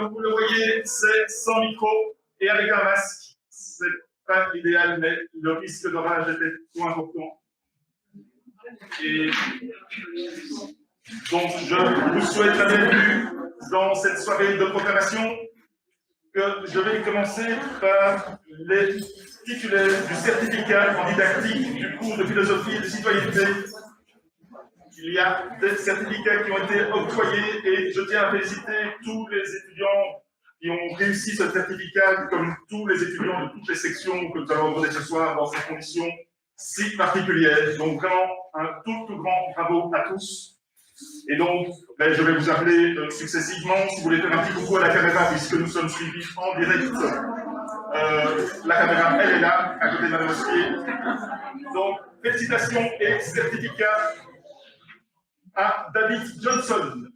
comme vous le voyez, c'est sans micro et avec un masque. C'est pas idéal, mais le risque d'orage était trop important. Et donc, je vous souhaite la bienvenue dans cette soirée de proclamation que je vais commencer par les titulaires du certificat en didactique du cours de philosophie et de citoyenneté. Il y a des certificats qui ont été octroyés et je tiens à féliciter tous les étudiants qui ont réussi ce certificat, comme tous les étudiants de toutes les sections que nous allons aborder ce soir dans ces conditions si particulières. Donc vraiment un tout grand bravo à tous. Et donc, je vais vous appeler successivement, si vous voulez faire un petit coucou à la caméra, puisque nous sommes suivis en direct. La caméra, elle est là, à côté de Madame Ossier. Donc, félicitations et certificats à David Johnson.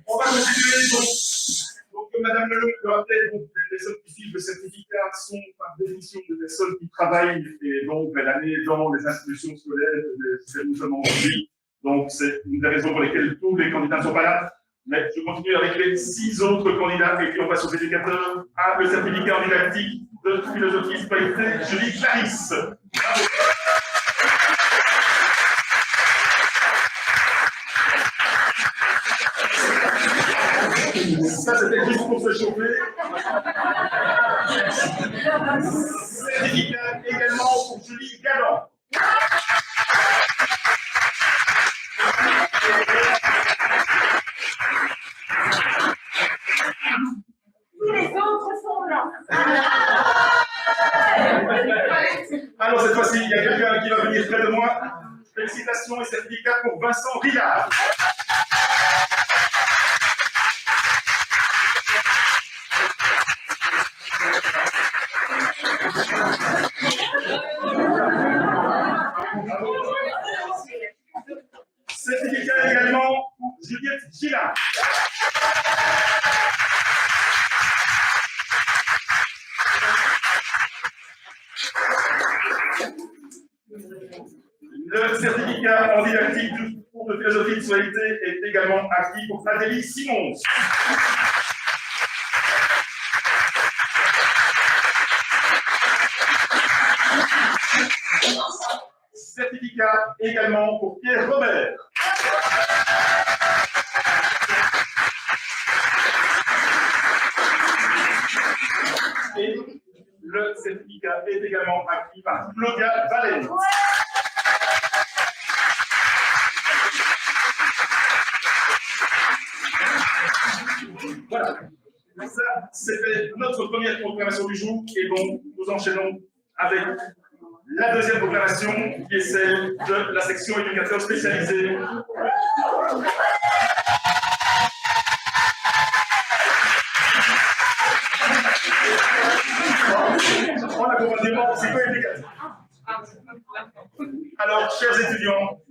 On va continuer. Donc Madame Leloup le rappelait, les personnes qui suivent le certificat sont par définition des personnes qui travaillent et donc l'année dans les institutions scolaires, nous sommes aujourd'hui. Donc c'est une des raisons pour lesquelles tous les candidats ne sont pas là. Mais je continue avec les 6 autres candidats et puis on passe aux éducateurs à le certificat en didactique de philosophie et citoyenneté, Julie Clarisse. Ça, c'était juste pour se chauffer. Certificat également pour Julie Galland. Tous les autres sont là. Alors, cette fois-ci, il y a quelqu'un qui va venir près de moi. Félicitations et certificat pour Vincent Rillard. Certificat également pour Juliette Gillard. Le certificat en didactique du cours de philosophie et de citoyenneté est également acquis pour Adélie Simons. Certificat également pour Pierre Robert. Et le certificat est également acquis par Claudia Valens. Voilà. Ça, c'était notre première proclamation du jour. Et donc, nous enchaînons avec la deuxième proclamation, qui est celle de la section éducateur spécialisé. En accompagnement psycho-éducatif. Alors, chers étudiants,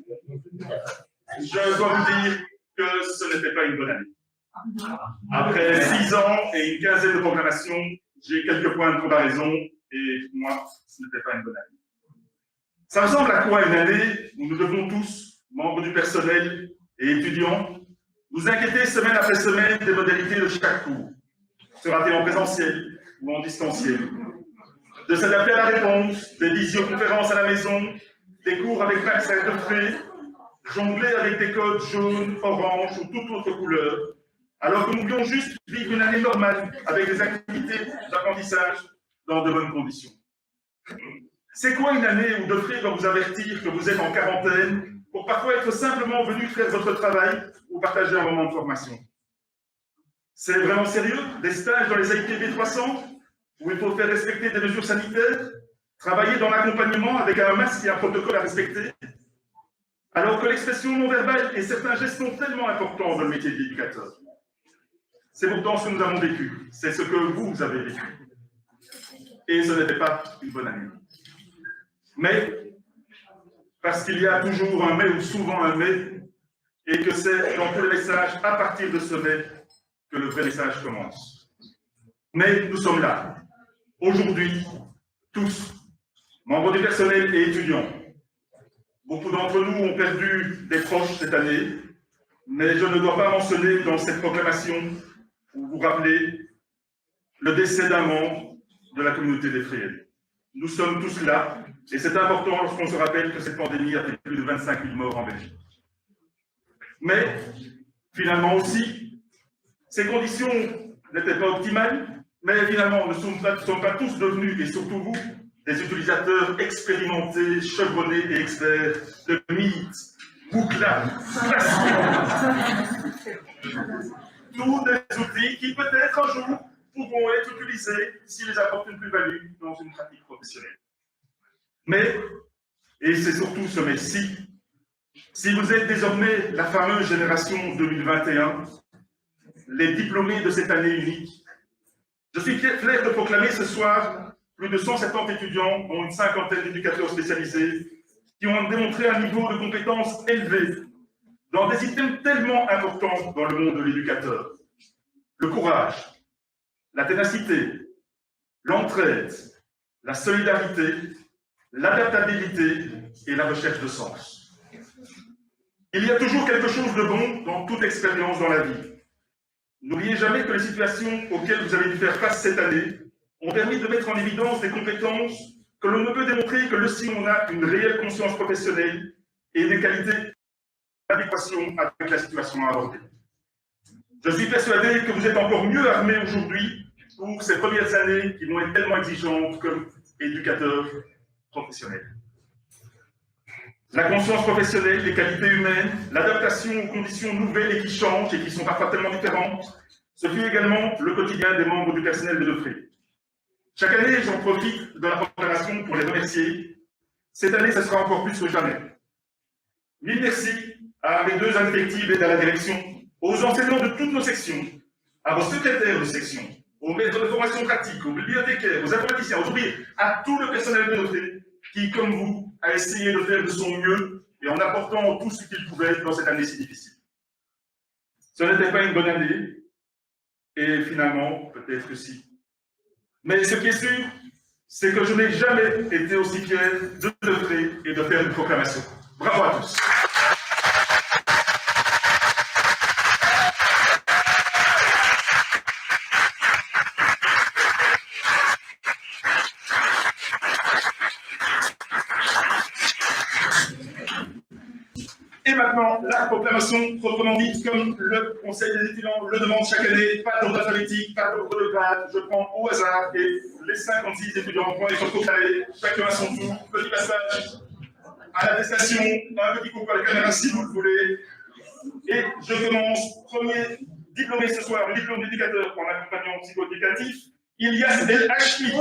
je dois vous dire que ce n'était pas une bonne année. Après 6 ans et une quinzaine de proclamations, j'ai quelques points de comparaison et moi, ce n'était pas une bonne année. Ça ressemble à quoi une année où nous devons tous, membres du personnel et étudiants, nous inquiéter semaine après semaine des modalités de chaque cours. Sera-t-il en présentiel ou en distanciel? De s'adapter à la réponse, des visioconférences à la maison, des cours avec vaccin de frais, jongler avec des codes jaunes, orange ou toute autre couleur, alors que nous voulions juste vivre une année normale avec des activités d'apprentissage dans de bonnes conditions. C'est quoi une année où Defray va vous avertir que vous êtes en quarantaine pour parfois être simplement venu faire votre travail ou partager un moment de formation? C'est vraiment sérieux? Des stages dans les IPB 300 où il faut faire respecter des mesures sanitaires, travailler dans l'accompagnement avec un masque et un protocole à respecter, alors que l'expression non verbale et certains gestes sont tellement importants dans le métier d'éducateur. C'est pourtant ce que nous avons vécu, c'est ce que vous avez vécu. et ce n'était pas une bonne année. Mais, parce qu'il y a toujours un mais ou souvent un mais, et que c'est dans tous les messages, à partir de ce mais, que le vrai message commence. Mais nous sommes là, aujourd'hui, tous, membres du personnel et étudiants. Beaucoup d'entre nous ont perdu des proches cette année, mais je ne dois pas mentionner dans cette proclamation, pour vous rappeler, le décès d'un membre de la communauté des frères. Nous sommes tous là, et c'est important lorsqu'on se rappelle que cette pandémie a fait plus de 25 000 morts en Belgique. Mais, finalement aussi, ces conditions n'étaient pas optimales, mais finalement, nous ne sommes pas tous devenus, et surtout vous, des utilisateurs expérimentés, chevronnés et experts de mythes, bouclages, tous des outils qui peut-être un jour pourront être utilisés s'ils apportent une plus-value dans une pratique professionnelle. Mais, et c'est surtout ce mais-ci, si vous êtes désormais la fameuse génération 2021, les diplômés de cette année unique, je suis fier de proclamer ce soir plus de 170 étudiants, dont une cinquantaine d'éducateurs spécialisés, qui ont démontré un niveau de compétence élevé dans des items tellement importants dans le monde de l'éducateur. Le courage, la ténacité, l'entraide, la solidarité, l'adaptabilité et la recherche de sens. Il y a toujours quelque chose de bon dans toute expérience dans la vie. N'oubliez jamais que les situations auxquelles vous avez dû faire face cette année ont permis de mettre en évidence des compétences que l'on ne peut démontrer que si on a une réelle conscience professionnelle et des qualités d'adéquation avec la situation à aborder. Je suis persuadé que vous êtes encore mieux armés aujourd'hui pour ces premières années qui vont être tellement exigeantes comme éducateurs professionnels. La conscience professionnelle, les qualités humaines, l'adaptation aux conditions nouvelles et qui changent et qui sont parfois tellement différentes, ce fut également le quotidien des membres du personnel de Lefray. Chaque année, j'en profite de la proclamation pour les remercier. Cette année, ce sera encore plus que jamais. Mille merci à mes deux effectifs et à la direction, aux enseignants de toutes nos sections, à vos secrétaires de section, aux maîtres de formation pratique, aux bibliothécaires, aux informaticiens, aux ouvriers, à tout le personnel de Lefray qui, comme vous, a essayé de faire de son mieux et en apportant tout ce qu'il pouvait dans cette année si difficile. Ce n'était pas une bonne année, et finalement, peut-être que si. Mais ce qui est sûr, c'est que je n'ai jamais été aussi fier de Lefray et de faire une proclamation. Bravo à tous. Et maintenant, la proclamation, proprement dite, comme le Conseil des étudiants le demande chaque année, pas d'ordre alphabétique, pas d'ordre de grade, je prends au hasard et les 56 étudiants vont être proclamés, chacun à son tour, petit passage à l'attestation, un petit coucou à la caméra si vous le voulez. Et je commence, premier diplômé ce soir, le diplôme d'éducateur en accompagnement psycho-éducatif, Ilias El Hachmi.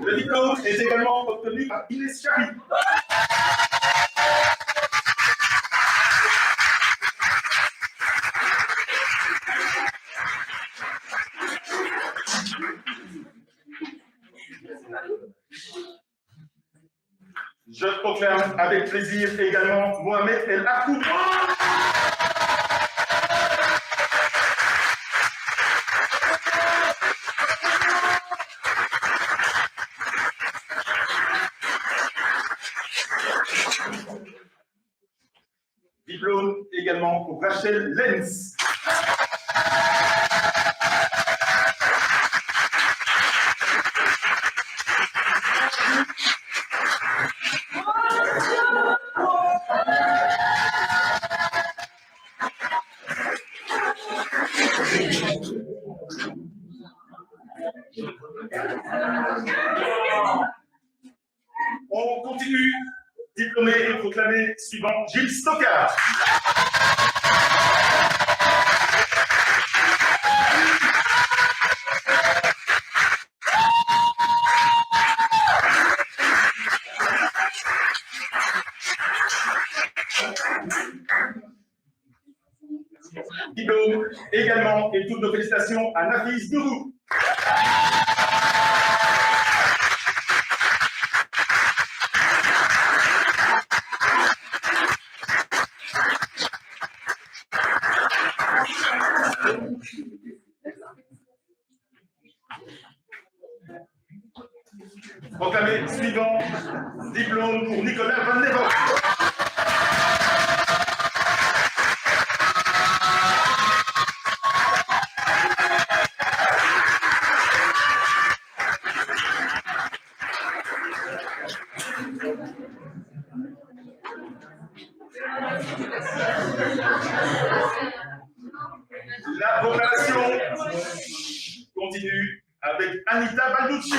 Le diplôme est également obtenu par Inès Chari. Je proclame avec plaisir également Mohamed El Akoub. Diplôme également pour Rachel Lenz. proclamé suivant Gilles Stockard. Diplôme également et toutes nos félicitations à Nafis Dourou. Proclamé suivant diplôme pour Nicolas Van Nevoort. La proclamation continue avec Anita Balducci.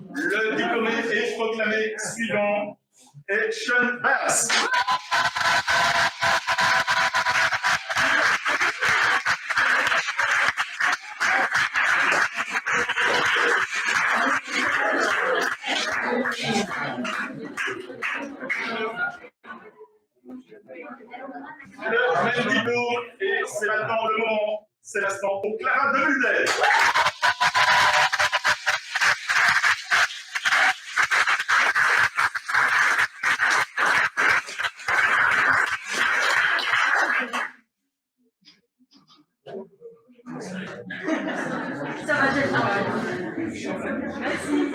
Le diplômé est proclamé suivant est Sean Bass. Le même diplôme et c'est maintenant le moment, c'est l'instant pour Clara de Mulder. Ça va, j'ai le travail. Merci.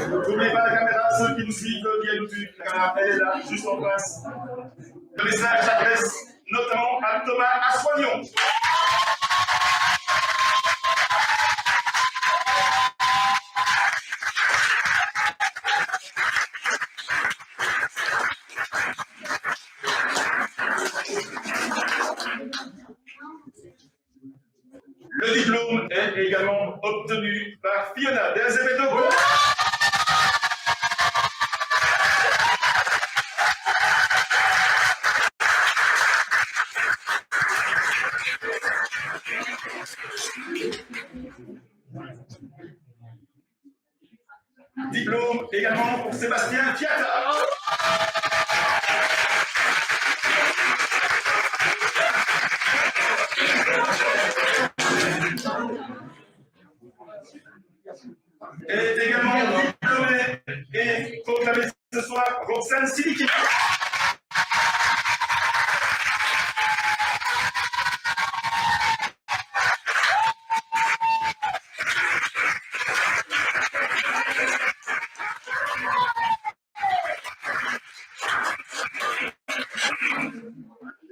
N'oubliez pas la caméra, ceux qui nous suivent via YouTube, la caméra elle est là, juste en face. Le message s'adresse notamment à Thomas Assoignon. Le diplôme est également obtenu par Fiona de Azevedo. Diplôme également pour Sébastien Fiata. Est également diplômé et proclamé ce soir Roxane Sidiki.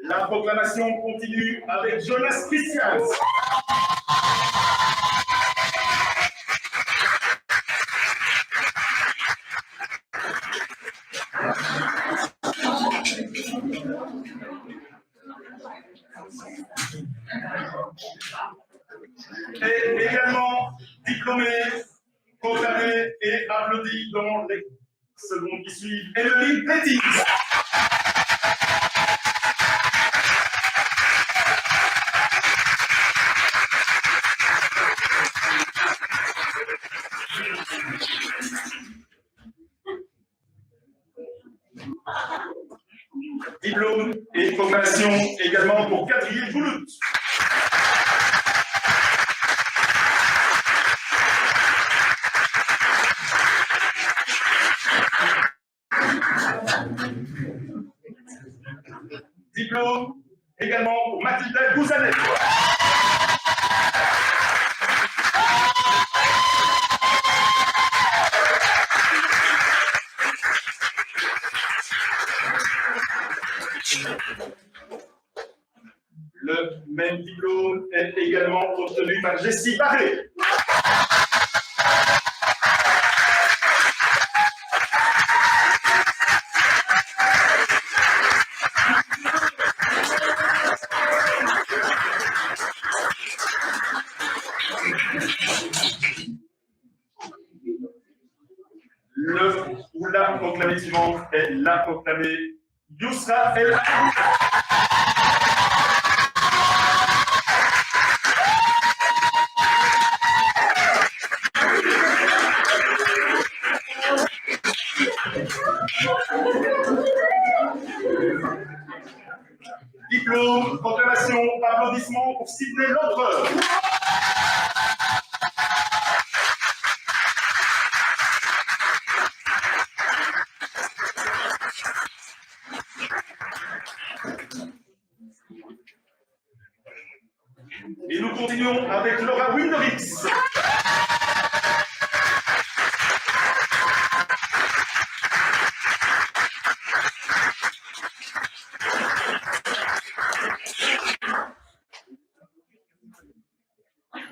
La proclamation continue avec Jonas Christians. Et également diplômé, proclamé et applaudi dans les secondes qui suivent, Emeline Petit. Diplôme et proclamation également pour Quadrille Boulout. Diplôme également pour Mathilda Gouzanet. Le même diplôme est également obtenu par Jessie Barré. Le ou la proclamée suivante est la proclamée Yousra El Haï. Diplôme, proclamation, applaudissements pour Sidney L'Autre. Et nous continuons avec Laura Winderix.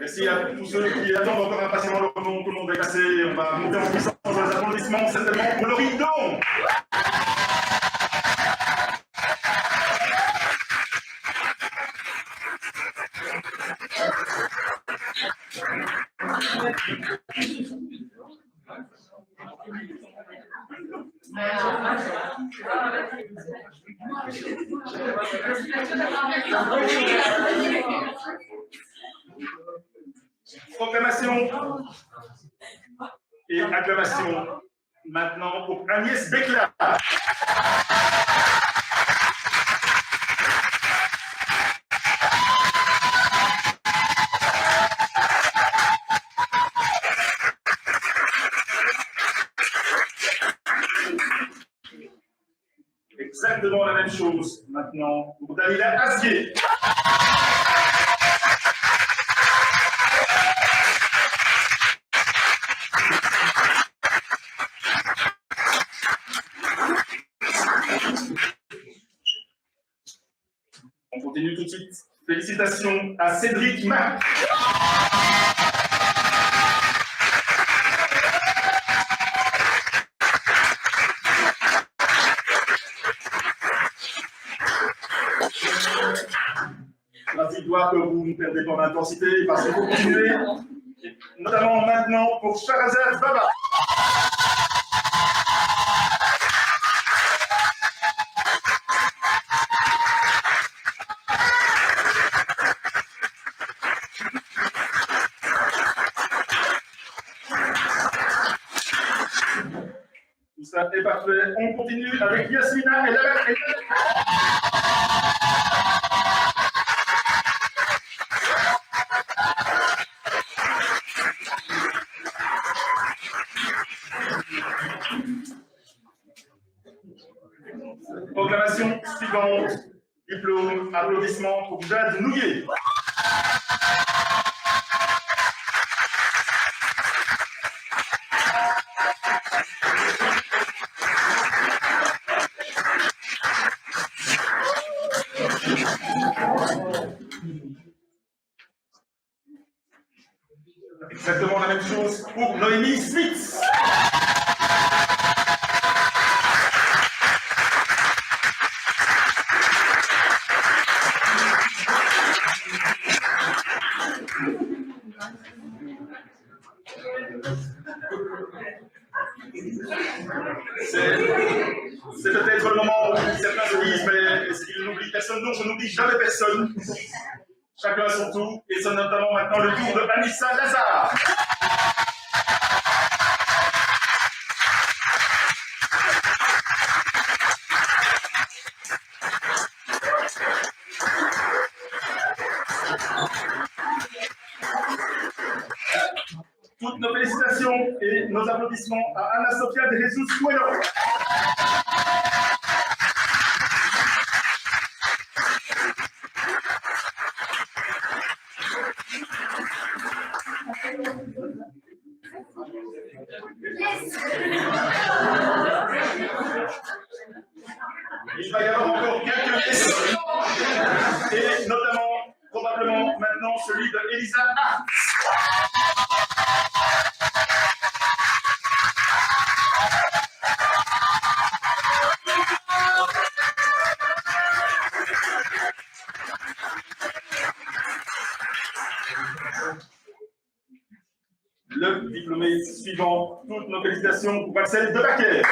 Merci à tous ceux qui attendent encore impatiemment le moment. Tout le monde est cassé. On va monter en puissance dans les applaudissements, certainement pour le rideau. Proclamation et acclamation maintenant pour Agnès Béclard. Exactement la même chose maintenant pour Dalila Azier. On continue tout de suite. Félicitations à Cédric Mac. La victoire que vous ne perdez pas en intensité parce que vous continuez, notamment maintenant pour Shahrazad Baba. Tout ça est parfait. On continue avec Yasmina et la proclamation suivante, diplôme, applaudissements pour Jade Nouillet. Exactement la même chose pour Noémie Smith. C'est peut-être le moment où certains se disent, mais est-ce qu'il n'oublie personne? Non, je n'oublie jamais personne. Chacun son tour, et c'est notamment maintenant le tour de Anissa Lazare. Toutes nos félicitations et nos applaudissements à Ana Sofia de Jesus Coelho. Il va y avoir encore quelques questions, et notamment maintenant celui de Elisa Hart. Le diplômé suivant, toutes nos félicitations pour Axel Debacker.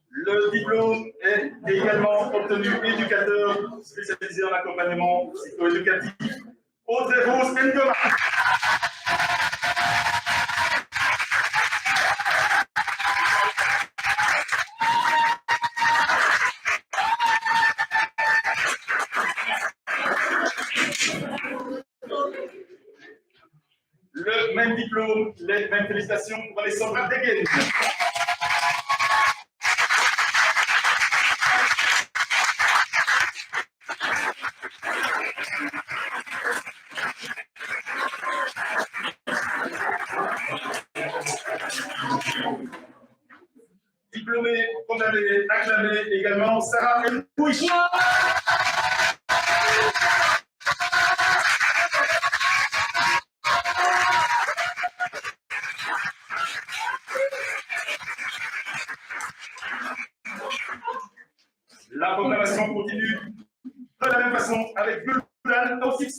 Le diplôme est également obtenu éducateur spécialisé en accompagnement psycho-éducatif Audrey Rose Ngoma. Le même diplôme, les mêmes félicitations pour Alessandra Degen. Diplômée, condamnée, acclamée également, Sarah Mbouich. La proclamation continue de la même façon avec Guldan Taufik.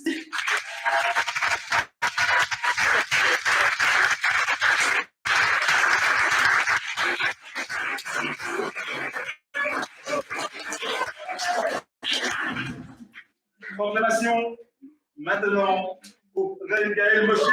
Proclamation maintenant pour Gaël Moshi.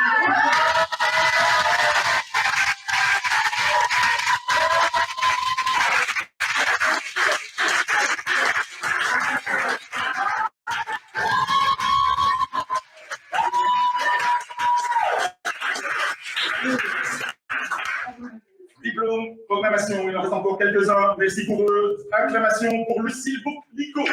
Diplôme, proclamation, il en reste encore quelques-uns. Merci pour eux. Acclamation pour Lucille Bouclico.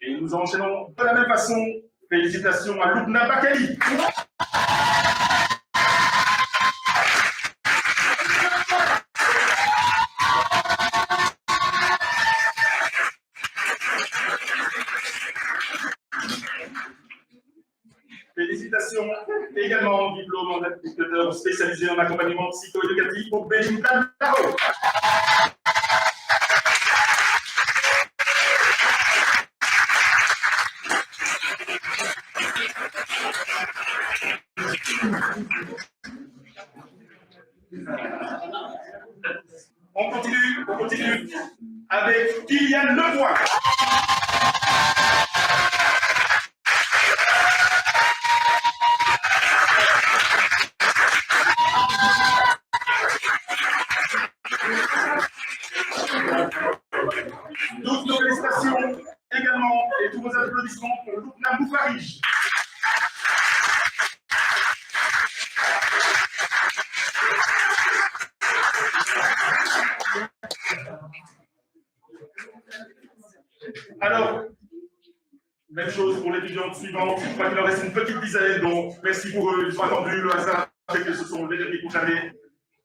Et nous enchaînons de la même façon. Félicitations à Loubna Bakali. Félicitations également, diplôme en éducateur spécialisé en accompagnement psycho-éducatif pour Belinda Laro. On continue avec Kylian Levoix. Toutes nos félicitations également et tous nos applaudissements pour Loubna Boufarij. Alors, même chose pour l'étudiante suivante. Je crois qu'il en reste une petite dizaine, donc merci pour eux. Ils sont attendus. Le hasard fait que ce sont les derniers condamnés.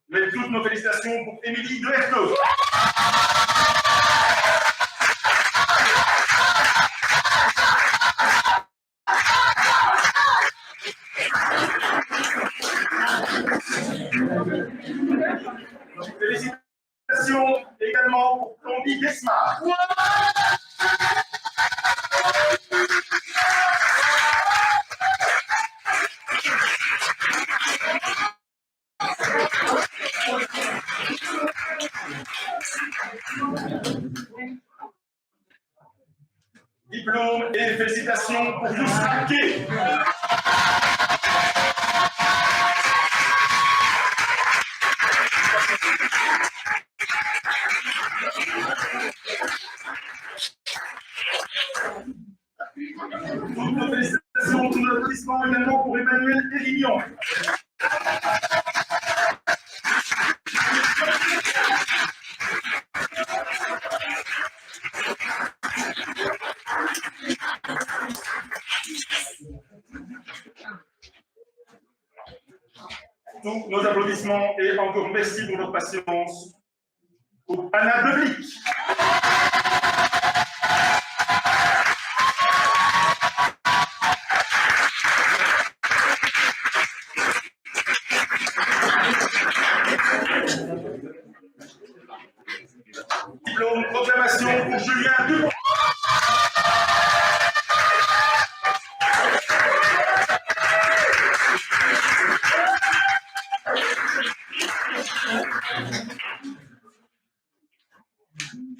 Mais toutes nos félicitations pour Émilie de Herto. Félicitations également pour Tanguy Desmar. Diplôme et félicitations pour Youssra Kay. Toutes nos félicitations, tous nos applaudissements également pour Emmanuel Erignon. Tous nos applaudissements et encore merci pour votre patience pour Anna Deblic. Diplôme, proclamation pour Julien Dupont.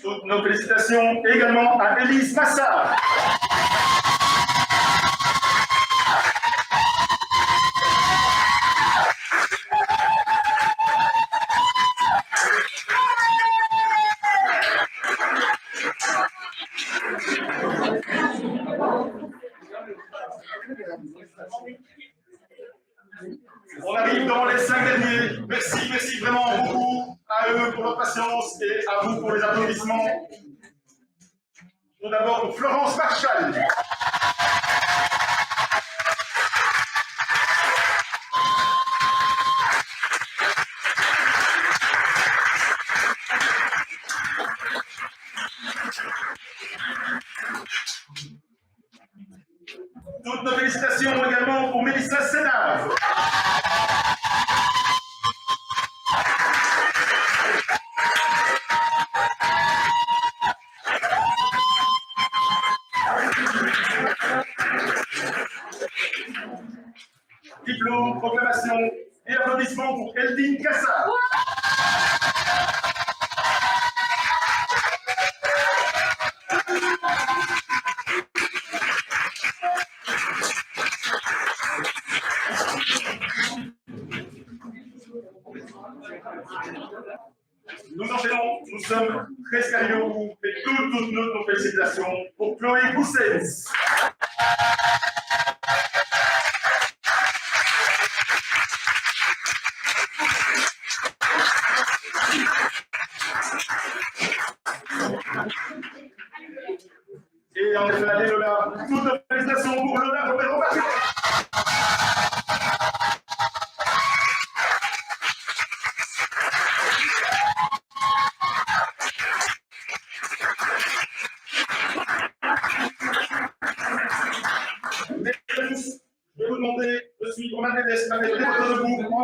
Toutes nos félicitations également à Élise Massard. On arrive dans les 5 derniers. Merci vraiment beaucoup à eux pour leur patience et à vous pour les applaudissements. Tout d'abord pour Florence Marchal. Toutes nos félicitations également pour Mélissa Sénard. Diplôme, proclamation et applaudissements pour Eldine Cassa. Nous enchaînons, nous sommes très sérieux au bout et toutes nos félicitations pour Chloé Boussens. Et en effet, Lola, toutes nos félicitations pour Lola Romero. Je vais vous demander de suivre ma dédesse, ma dédesse debout.